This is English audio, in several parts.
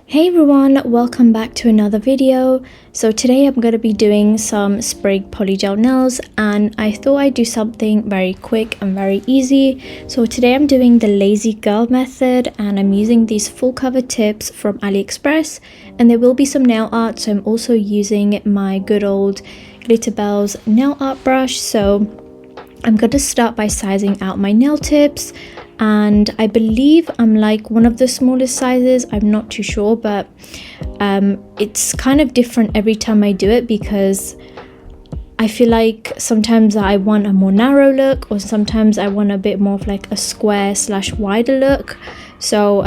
Hey everyone, welcome back to another video. So today I'm going to be doing some sprig polygel nails and I thought I'd do something very quick and very easy. So today I'm doing the lazy girl method and I'm using these full cover tips from AliExpress, and there will be some nail art, so I'm also using my good old Glitterbels nail art brush. So I'm going to start by sizing out my nail tips, and I believe I'm like one of the smallest sizes. I'm not too sure, but it's kind of different every time I do it because I feel like sometimes I want a more narrow look, or sometimes I want a bit more of like a square / wider look. So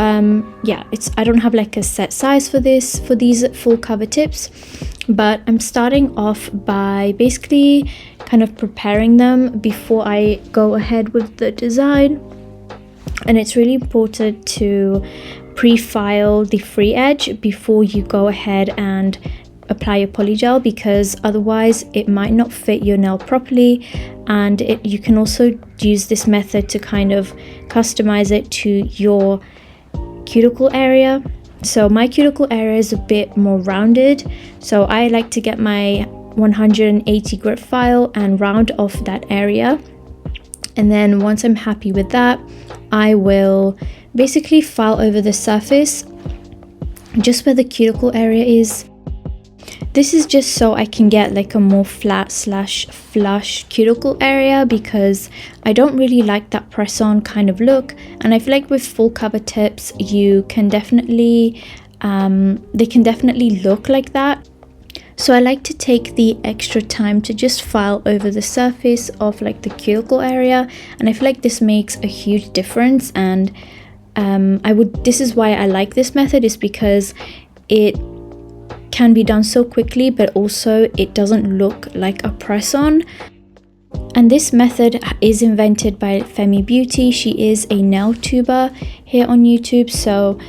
yeah, I don't have like a set size for these full cover tips, but I'm starting off by basically kind of preparing them before I go ahead with the design. And it's really important to pre-file the free edge before you go ahead and apply your polygel, because otherwise it might not fit your nail properly. And you can also use this method to kind of customize it to your cuticle area. So my cuticle area is a bit more rounded, so I like to get my 180 grit file and round off that area. And then once I'm happy with that, I will basically file over the surface just where the cuticle area is. This is just so I can get like a more flat / flush cuticle area, because I don't really like that press-on kind of look. And I feel like with full cover tips, you can definitely they can definitely look like that. So I like to take the extra time to just file over the surface of like the cuticle area, and I feel like this makes a huge difference. And this is why I like this method, is because it can be done so quickly, but also it doesn't look like a press-on. And this method is invented by Femi Beauty. She is a nail tuber here on YouTube, so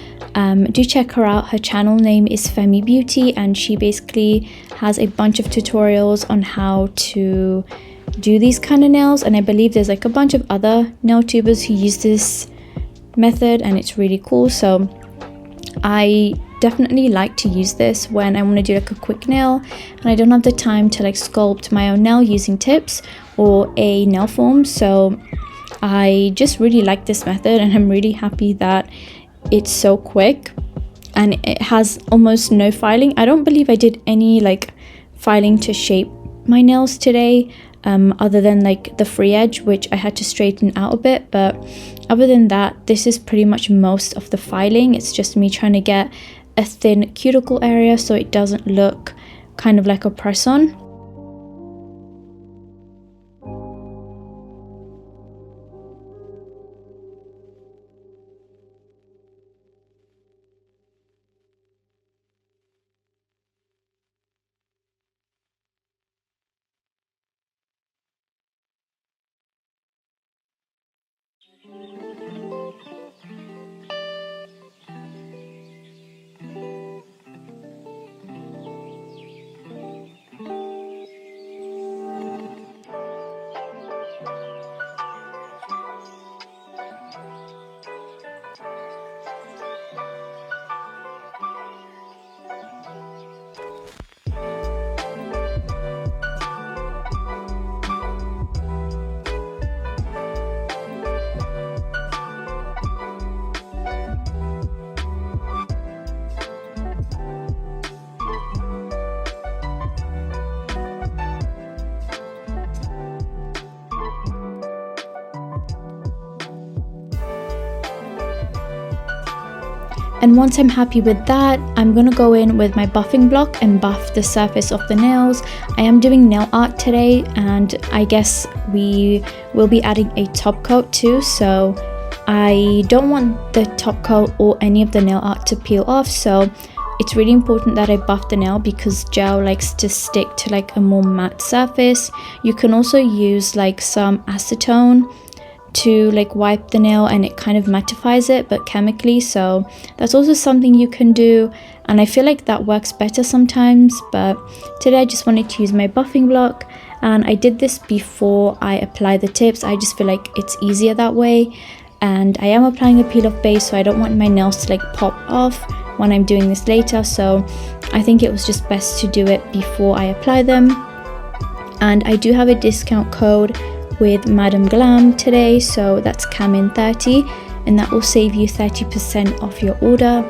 do check her out. Her channel name is Femi Beauty, and she basically has a bunch of tutorials on how to do these kind of nails. And I believe there's like a bunch of other nail tubers who use this method, and it's really cool. So I definitely like to use this when I want to do like a quick nail and I don't have the time to like sculpt my own nail using tips or a nail form. So I just really like this method, and I'm really happy that it's so quick and it has almost no filing. I don't believe I did any like filing to shape my nails today, other than like the free edge, which I had to straighten out a bit. But other than that, this is pretty much most of the filing. It's just me trying to get a thin cuticle area so it doesn't look kind of like a press-on. And once I'm happy with that, I'm gonna go in with my buffing block and buff the surface of the nails. I am doing nail art today, and I guess we will be adding a top coat too, so I don't want the top coat or any of the nail art to peel off. So it's really important that I buff the nail because gel likes to stick to like a more matte surface. You can also use like some acetone to like wipe the nail and it kind of mattifies it, but chemically. So that's also something you can do, and I feel like that works better sometimes. But today I just wanted to use my buffing block, and I did this before I apply the tips. I just feel like it's easier that way, and I am applying a peel off base, so I don't want my nails to like pop off when I'm doing this later, so I think it was just best to do it before I apply them. And I do have a discount code with Madam Glam today, so that's CAMIN30, and that will save you 30% off your order.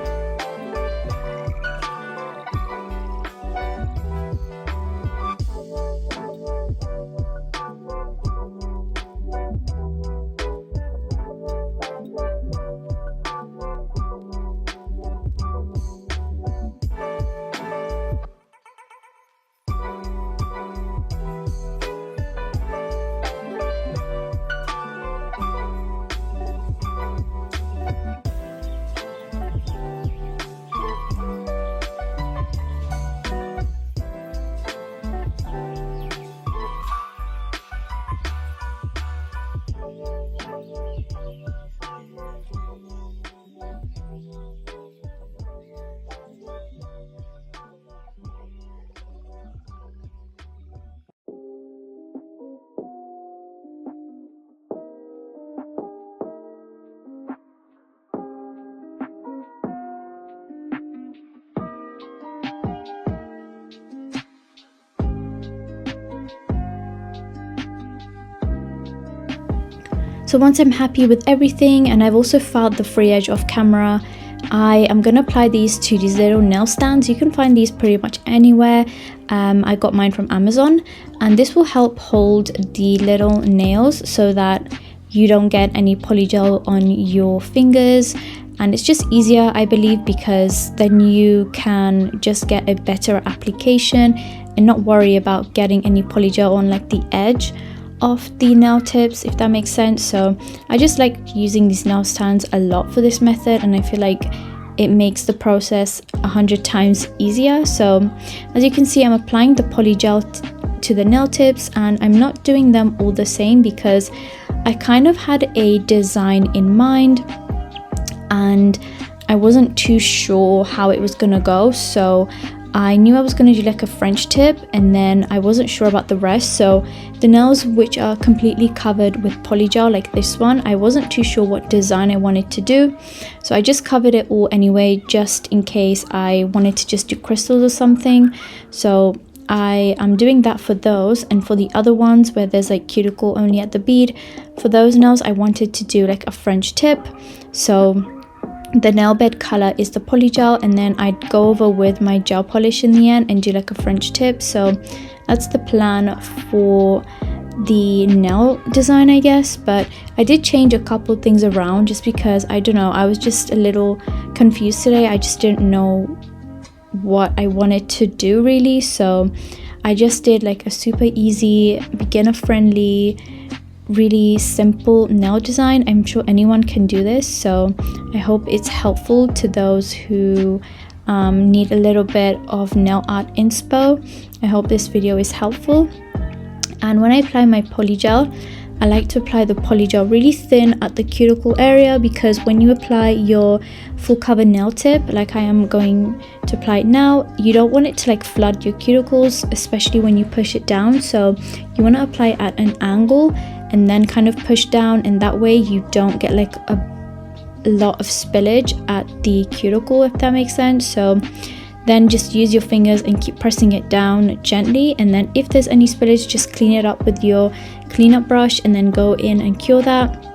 So once I'm happy with everything, and I've also filed the free edge off camera, I am going to apply these to these little nail stands. You can find these pretty much anywhere. I got mine from Amazon, and this will help hold the little nails so that you don't get any polygel on your fingers. And it's just easier, I believe, because then you can just get a better application and not worry about getting any polygel on like the edge of the nail tips, if that makes sense. So I just like using these nail stands a lot for this method, and I feel like it makes the process 100 times easier. So as you can see, I'm applying the polygel to the nail tips, and I'm not doing them all the same because I kind of had a design in mind and I wasn't too sure how it was gonna go. So I knew I was going to do like a French tip, and then I wasn't sure about the rest. So the nails which are completely covered with polygel, like this one, I wasn't too sure what design I wanted to do, so I just covered it all anyway, just in case I wanted to just do crystals or something. So I am doing that for those, and for the other ones where there's like cuticle only at the bead, for those nails I wanted to do like a French tip. So the nail bed color is the polygel, and then I'd go over with my gel polish in the end and do like a French tip. So that's the plan for the nail design, I guess. But I did change a couple things around just because, I don't know, I was just a little confused today. I just didn't know what I wanted to do really. So I just did like a super easy, beginner friendly, really simple nail design. I'm sure anyone can do this, so I hope it's helpful to those who need a little bit of nail art inspo. I hope this video is helpful. And when I apply my polygel, I like to apply the polygel really thin at the cuticle area, because when you apply your full cover nail tip, like I am going to apply it now, you don't want it to like flood your cuticles, especially when you push it down. So you want to apply it at an angle and then kind of push down, and that way you don't get like a lot of spillage at the cuticle, if that makes sense. So then just use your fingers and keep pressing it down gently, and then if there's any spillage, just clean it up with your cleanup brush and then go in and cure that.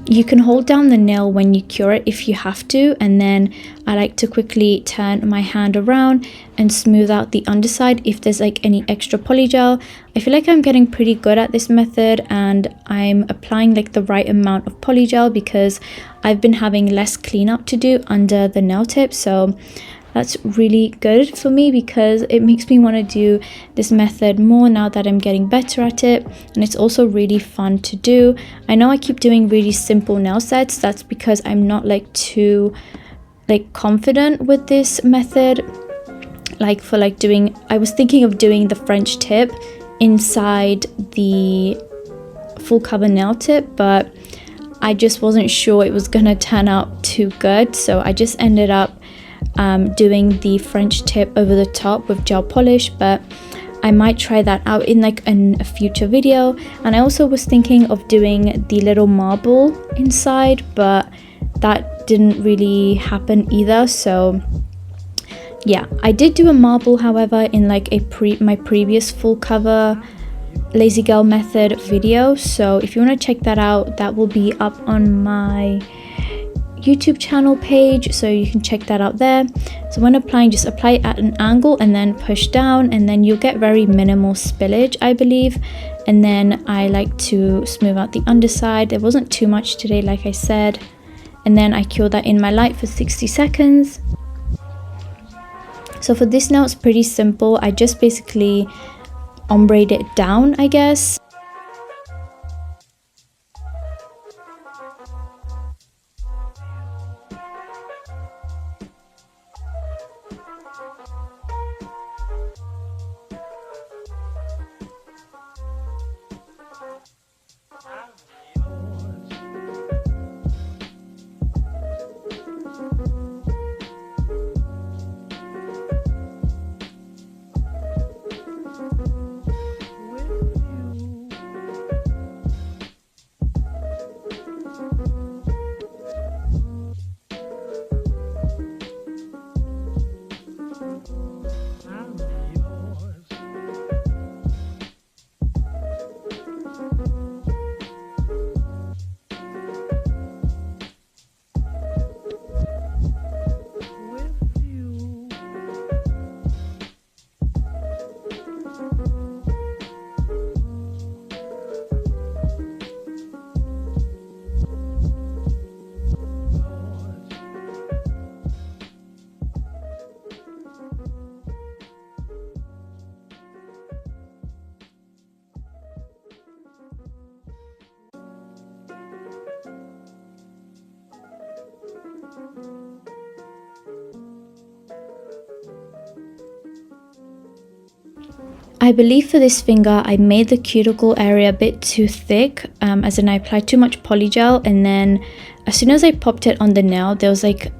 You can hold down the nail when you cure it if you have to, and then I like to quickly turn my hand around and smooth out the underside if there's like any extra polygel. I feel like I'm getting pretty good at this method, and I'm applying like the right amount of polygel because I've been having less cleanup to do under the nail tip. So that's really good for me because it makes me want to do this method more now that I'm getting better at it, and it's also really fun to do. I know I keep doing really simple nail sets. That's because I'm not like too like confident with this method. Like for like doing, I was thinking of doing the French tip inside the full cover nail tip, but I just wasn't sure it was gonna turn out too good, so I just ended up doing the French tip over the top with gel polish. But I might try that out in like a future video. And I also was thinking of doing the little marble inside, but that didn't really happen either. So yeah, I did do a marble, however, in like my previous full cover lazy girl method video. So if you want to check that out, that will be up on my YouTube channel page, so you can check that out there. So when applying, just apply it at an angle and then push down, and then you'll get very minimal spillage, I believe. And then I like to smooth out the underside. There wasn't too much today, like I said. And then I cure that in my light for 60 seconds. So for this nail, it's pretty simple. I just basically ombrade it down, I guess. I believe for this finger, I made the cuticle area a bit too thick, as in I applied too much polygel, and then as soon as I popped it on the nail, there was like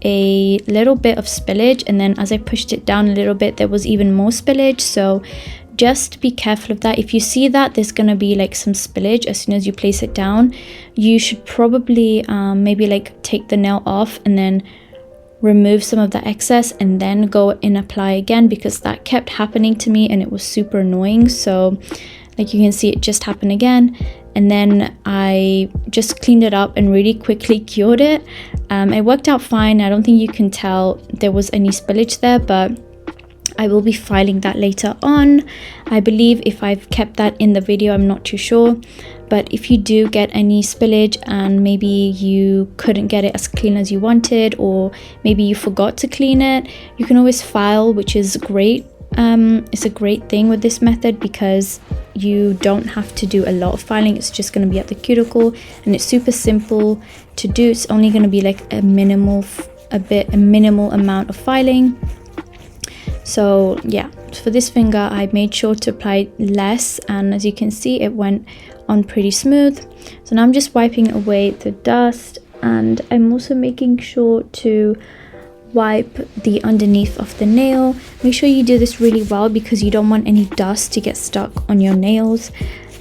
a little bit of spillage, and then as I pushed it down a little bit, there was even more spillage. So just be careful of that. If you see that there's gonna be like some spillage as soon as you place it down, you should probably maybe like take the nail off and then remove some of the excess and then go and apply again, because that kept happening to me and it was super annoying. So like you can see, it just happened again, and then I just cleaned it up and really quickly cured it. It worked out fine. I don't think you can tell there was any spillage there, but I will be filing that later on. I believe if I've kept that in the video, I'm not too sure. But if you do get any spillage and maybe you couldn't get it as clean as you wanted, or maybe you forgot to clean it, you can always file, which is great. It's a great thing with this method because you don't have to do a lot of filing. It's just going to be at the cuticle, and it's super simple to do. It's only going to be like a minimal amount of filing. So yeah, for this finger I made sure to apply less, and as you can see, it went on pretty smooth. So now I'm just wiping away the dust, and I'm also making sure to wipe the underneath of the nail. Make sure you do this really well because you don't want any dust to get stuck on your nails,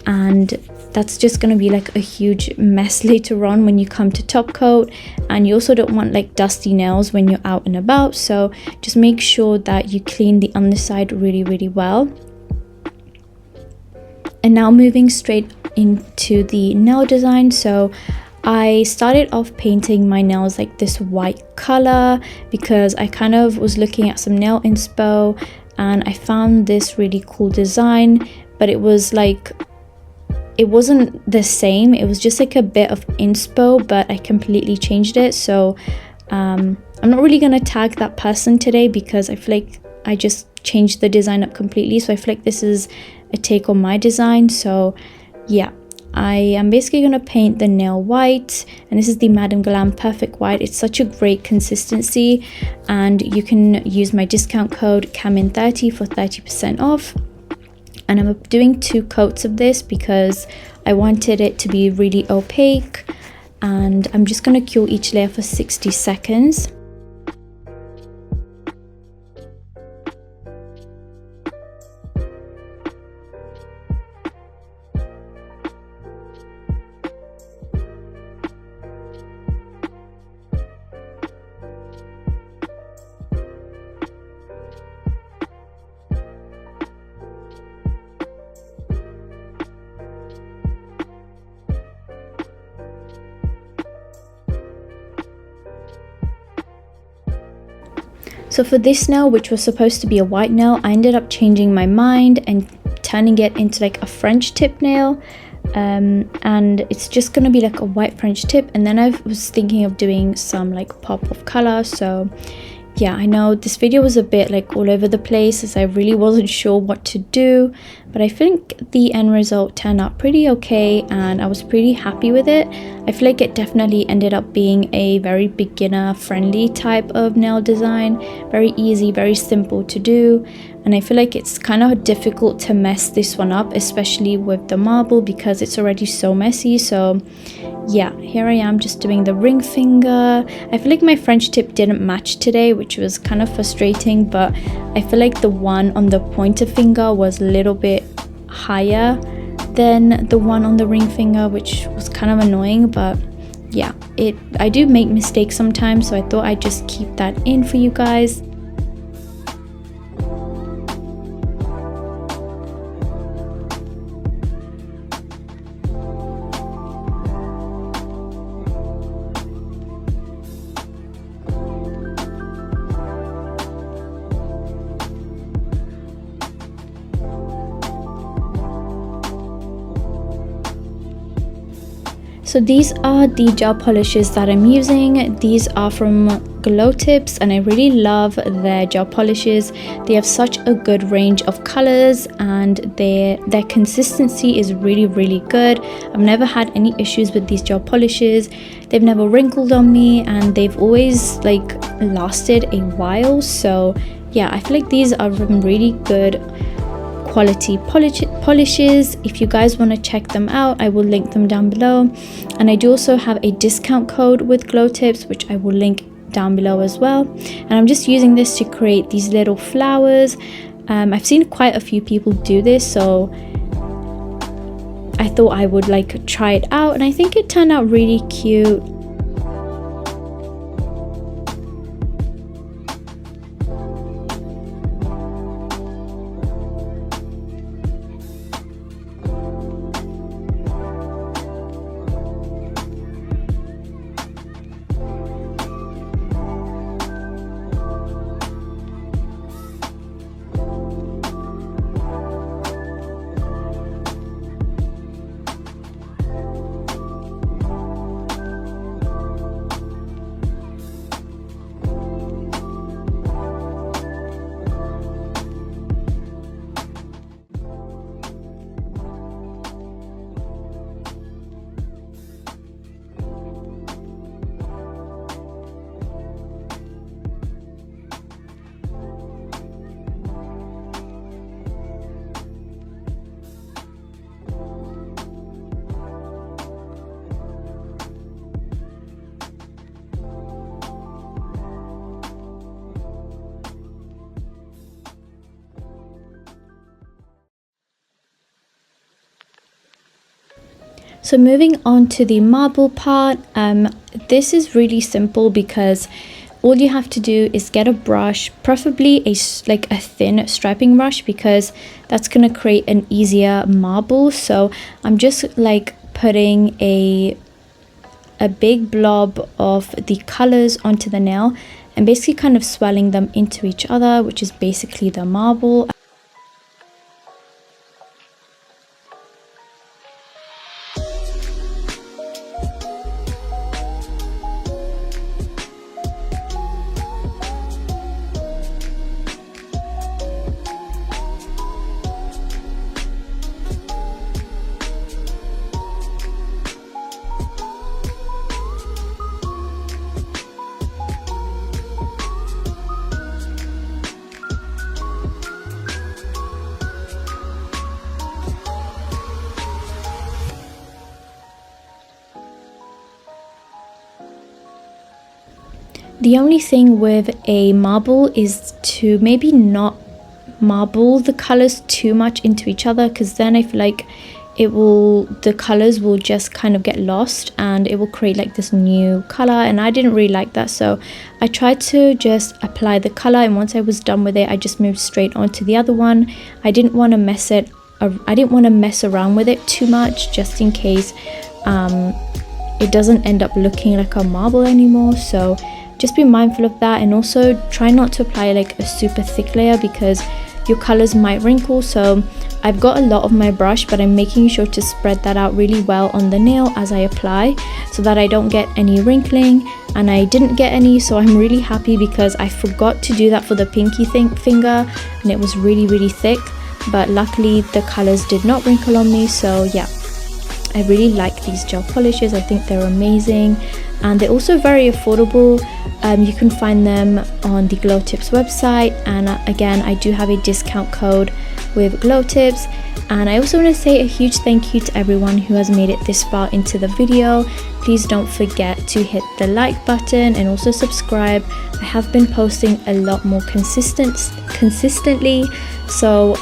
and that's just going to be like a huge mess later on when you come to top coat. And you also don't want like dusty nails when you're out and about, so just make sure that you clean the underside really well. And now moving straight into the nail design. So I started off painting my nails like this white color because I kind of was looking at some nail inspo and I found this really cool design, but it was like, it wasn't the same. It was just like a bit of inspo, but I completely changed it. So I'm not really gonna tag that person today because I feel like I just changed the design up completely. So I feel like this is a take on my design. So yeah, I am basically gonna paint the nail white, and this is the Madam Glam Perfect White. It's such a great consistency, and you can use my discount code CAMIN30 for 30% off. And I'm doing 2 coats of this because I wanted it to be really opaque, and I'm just going to cure each layer for 60 seconds. So for this nail, which was supposed to be a white nail, I ended up changing my mind and turning it into like a French tip nail. And it's just gonna be like a white French tip, and then I was thinking of doing some like pop of color. So yeah, I know this video was a bit like all over the place as I really wasn't sure what to do, but I think the end result turned out pretty okay and I was pretty happy with it. I feel like it definitely ended up being a very beginner friendly type of nail design, very easy, very simple to do, and I feel like it's kind of difficult to mess this one up, especially with the marble because it's already so messy. So yeah, here I am just doing the ring finger. I feel like my French tip didn't match today, which was kind of frustrating, but I feel like the one on the pointer finger was a little bit higher than the one on the ring finger, which was kind of annoying. But yeah, I do make mistakes sometimes, so I thought I'd just keep that in for you guys. So these are the gel polishes that I'm using. These are from Glow Tips and I really love their gel polishes. They have such a good range of colors and their consistency is really good. I've never had any issues with these gel polishes. They've never wrinkled on me and they've always like lasted a while. So yeah, I feel like these are some really good quality polishes. If you guys want to check them out, I will link them down below, and I do also have a discount code with Glow Tips, which I will link down below as well. And I'm just using this to create these little flowers. I've seen quite a few people do this, so I thought I would like try it out, and I think it turned out really cute. So moving on to the marble part, this is really simple because all you have to do is get a brush, preferably a thin striping brush, because that's going to create an easier marble. So I'm just like putting a big blob of the colors onto the nail and basically kind of swelling them into each other, which is basically the marble. The only thing with a marble is to maybe not marble the colors too much into each other, because then I feel like the colors will just kind of get lost and it will create like this new color, and I didn't really like that. So I tried to just apply the color, and once I was done with it, I just moved straight on to the other one. I didn't want to mess around with it too much, just in case it doesn't end up looking like a marble anymore. So just be mindful of that, and also try not to apply like a super thick layer because your colors might wrinkle. So I've got a lot of my brush, but I'm making sure to spread that out really well on the nail as I apply so that I don't get any wrinkling, and I didn't get any, so I'm really happy because I forgot to do that for the pinky finger and it was really thick, but luckily the colors did not wrinkle on me. So yeah, I really like these gel polishes. I think they're amazing and they're also very affordable. You can find them on the Glow Tips website, and again, I do have a discount code with Glow Tips. And I also want to say a huge thank you to everyone who has made it this far into the video. Please don't forget to hit the like button and also subscribe. I have been posting a lot more consistently, so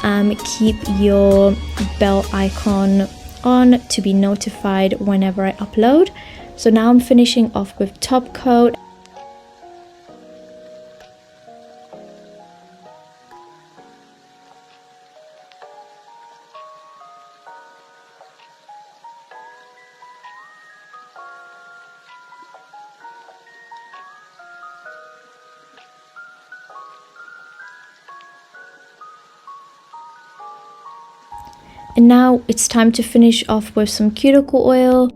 keep your bell icon on to be notified whenever I upload. So now I'm finishing off with top coat. And now it's time to finish off with some cuticle oil.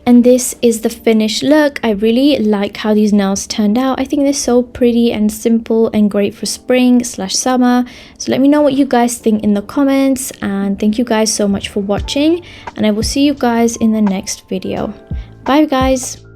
And this is the finished look. I really like how these nails turned out. I think they're so pretty and simple and great for spring/summer. So let me know what you guys think in the comments, and thank you guys so much for watching, and I will see you guys in the next video. Bye guys.